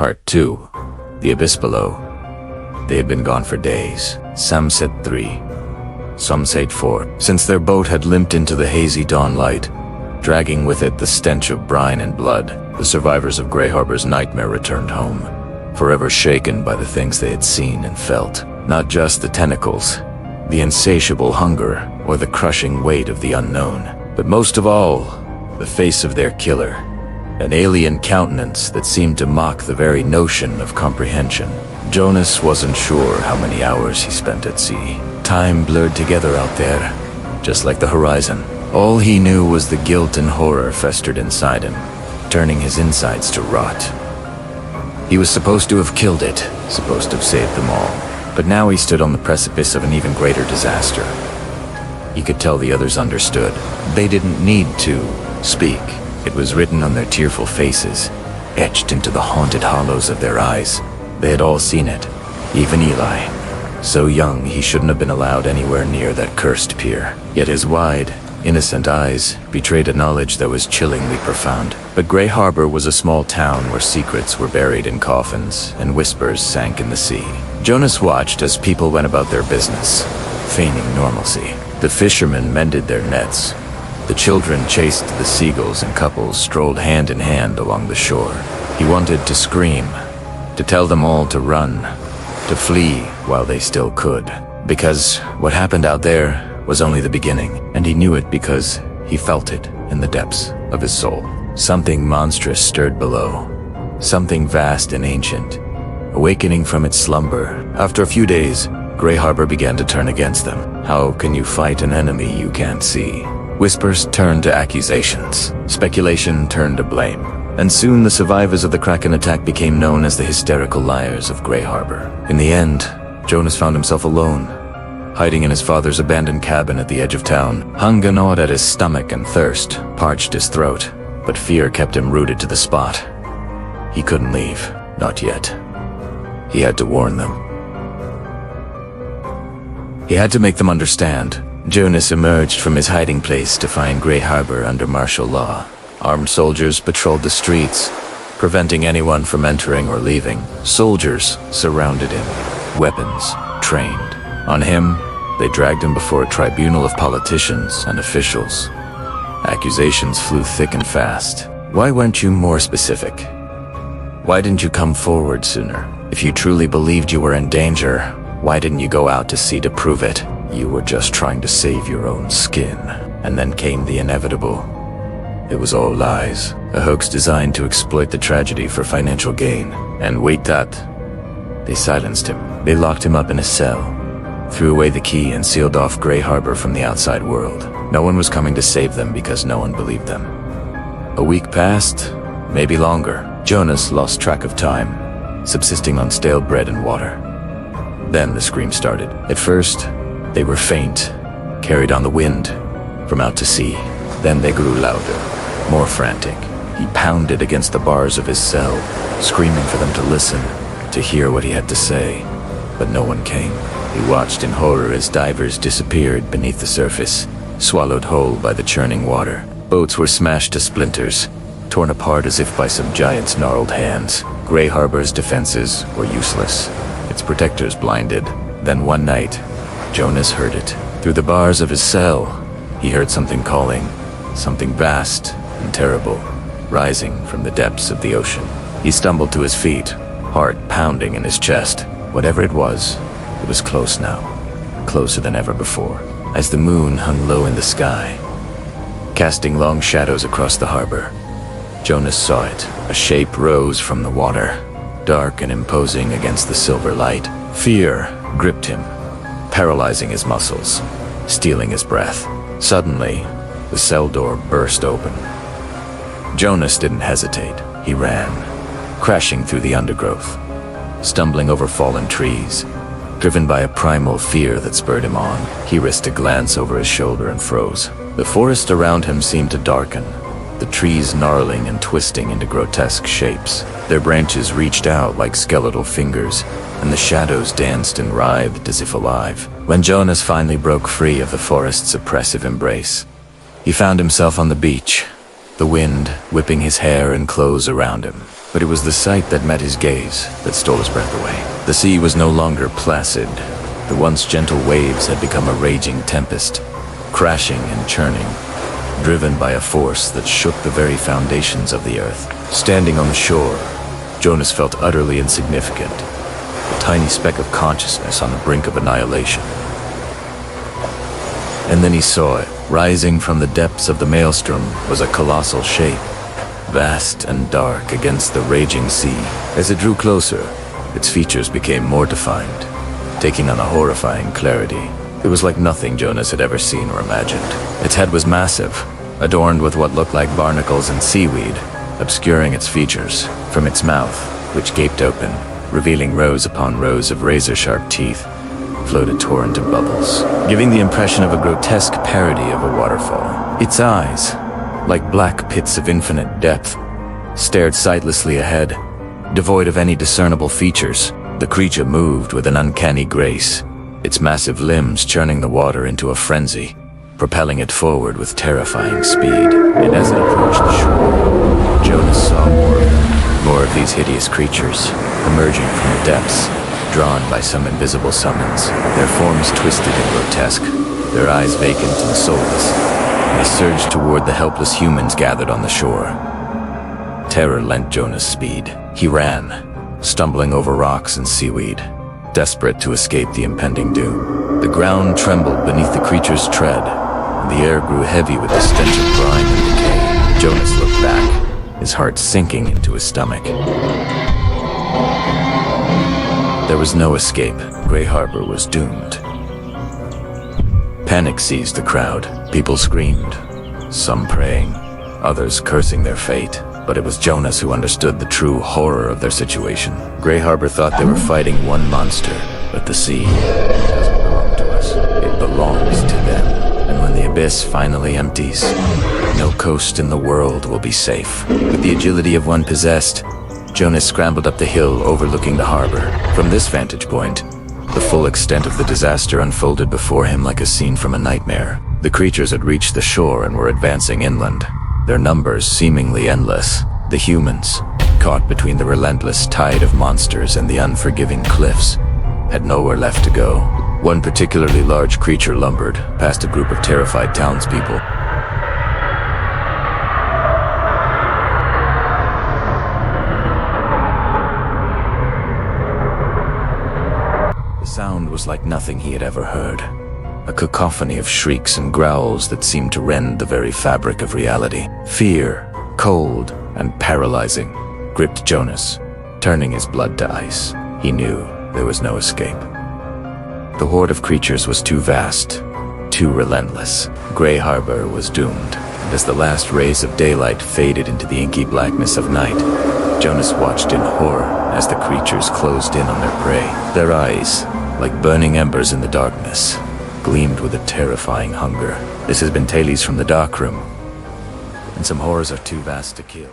Part 2. The Abyss Below. They had been gone for days. Some said 3. Some said 4. Since their boat had limped into the hazy dawn light, dragging with it the stench of brine and blood, the survivors of Grey Harbor's nightmare returned home, forever shaken by the things they had seen and felt. Not just the tentacles, the insatiable hunger, or the crushing weight of the unknown, but most of all, the face of their killer, an alien countenance that seemed to mock the very notion of comprehension. Jonas wasn't sure how many hours he spent at sea. Time blurred together out there, just like the horizon. All he knew was the guilt and horror festered inside him, turning his insides to rot. He was supposed to have killed it, supposed to have saved them all. But now he stood on the precipice of an even greater disaster. He could tell the others understood. They didn't need to speak. It was written on their tearful faces, etched into the haunted hollows of their eyes. They had all seen it, even Eli. So young, he shouldn't have been allowed anywhere near that cursed pier. Yet his wide, innocent eyes betrayed a knowledge that was chillingly profound. But Grey Harbor was a small town where secrets were buried in coffins and whispers sank in the sea. Jonas watched as people went about their business, feigning normalcy. The fishermen mended their nets. The children chased the seagulls, and couples strolled hand in hand along the shore. He wanted to scream, to tell them all to run, to flee while they still could. Because what happened out there was only the beginning, and he knew it because he felt it in the depths of his soul. Something monstrous stirred below, something vast and ancient, awakening from its slumber. After a few days, Grey Harbor began to turn against them. How can you fight an enemy you can't see? Whispers turned to accusations. Speculation turned to blame. And soon the survivors of the Kraken attack became known as the hysterical liars of Grey Harbor. In the end, Jonas found himself alone, hiding in his father's abandoned cabin at the edge of town. Hunger gnawed at his stomach and thirst parched his throat, but fear kept him rooted to the spot. He couldn't leave, not yet. He had to warn them. He had to make them understand. Jonas emerged from his hiding place to find Grey Harbor under martial law. Armed soldiers patrolled the streets, preventing anyone from entering or leaving. Soldiers surrounded him, weapons trained. On him, they dragged him before a tribunal of politicians and officials. Accusations flew thick and fast. Why weren't you more specific? Why didn't you come forward sooner? If you truly believed you were in danger, why didn't you go out to sea to prove it? You were just trying to save your own skin. And then came the inevitable. It was all lies, a hoax designed to exploit the tragedy for financial gain. And wait that. They silenced him. They locked him up in a cell, threw away the key and sealed off Grey Harbor from the outside world. No one was coming to save them because no one believed them. A week passed, maybe longer. Jonas lost track of time, subsisting on stale bread and water. Then the screams started. At first, they were faint, carried on the wind, from out to sea. Then they grew louder, more frantic. He pounded against the bars of his cell, screaming for them to listen, to hear what he had to say. But no one came. He watched in horror as divers disappeared beneath the surface, swallowed whole by the churning water. Boats were smashed to splinters, torn apart as if by some giant's gnarled hands. Grey Harbor's defenses were useless, its protectors blinded. Then one night, Jonas heard it. Through the bars of his cell, he heard something calling, something vast and terrible, rising from the depths of the ocean. He stumbled to his feet, heart pounding in his chest. Whatever it was close now, closer than ever before. As the moon hung low in the sky, casting long shadows across the harbor, Jonas saw it. A shape rose from the water, dark and imposing against the silver light. Fear gripped him, paralyzing his muscles, stealing his breath. Suddenly, the cell door burst open. Jonas didn't hesitate. He ran, crashing through the undergrowth, stumbling over fallen trees. Driven by a primal fear that spurred him on, he risked a glance over his shoulder and froze. The forest around him seemed to darken, the trees gnarling and twisting into grotesque shapes. Their branches reached out like skeletal fingers, and the shadows danced and writhed as if alive. When Jonas finally broke free of the forest's oppressive embrace, he found himself on the beach, the wind whipping his hair and clothes around him. But it was the sight that met his gaze that stole his breath away. The sea was no longer placid. The once gentle waves had become a raging tempest, crashing and churning, driven by a force that shook the very foundations of the earth. Standing on the shore, Jonas felt utterly insignificant, a tiny speck of consciousness on the brink of annihilation. And then he saw it. Rising from the depths of the maelstrom was a colossal shape, vast and dark against the raging sea. As it drew closer, its features became more defined, taking on a horrifying clarity. It was like nothing Jonas had ever seen or imagined. Its head was massive, adorned with what looked like barnacles and seaweed, obscuring its features. From its mouth, which gaped open, revealing rows upon rows of razor-sharp teeth, flowed a torrent of bubbles, giving the impression of a grotesque parody of a waterfall. Its eyes, like black pits of infinite depth, stared sightlessly ahead, devoid of any discernible features. The creature moved with an uncanny grace, its massive limbs churning the water into a frenzy, propelling it forward with terrifying speed. And as it approached the shore, Jonas saw more of these hideous creatures, emerging from the depths, drawn by some invisible summons. Their forms twisted and grotesque, their eyes vacant and soulless. They surged toward the helpless humans gathered on the shore. Terror lent Jonas speed. He ran, stumbling over rocks and seaweed, desperate to escape the impending doom. The ground trembled beneath the creature's tread, and the air grew heavy with the stench of brine and decay. Jonas looked back, his heart sinking into his stomach. There was no escape. Grey Harbor was doomed. Panic seized the crowd. People screamed, some praying, others cursing their fate. But it was Jonas who understood the true horror of their situation. Grey Harbor thought they were fighting one monster, but the sea doesn't belong to us. It belongs to them. And when the abyss finally empties, no coast in the world will be safe. With the agility of one possessed, Jonas scrambled up the hill overlooking the harbor. From this vantage point, the full extent of the disaster unfolded before him like a scene from a nightmare. The creatures had reached the shore and were advancing inland, their numbers seemingly endless. The humans, caught between the relentless tide of monsters and the unforgiving cliffs, had nowhere left to go. One particularly large creature lumbered past a group of terrified townspeople. The sound was like nothing he had ever heard. A cacophony of shrieks and growls that seemed to rend the very fabric of reality. Fear, cold and paralyzing, gripped Jonas, turning his blood to ice. He knew there was no escape. The horde of creatures was too vast, too relentless. Grey Harbor was doomed, and as the last rays of daylight faded into the inky blackness of night, Jonas watched in horror as the creatures closed in on their prey. Their eyes, like burning embers in the darkness, gleamed with a terrifying hunger. This has been Tales from the Dark Room, and some horrors are too vast to kill.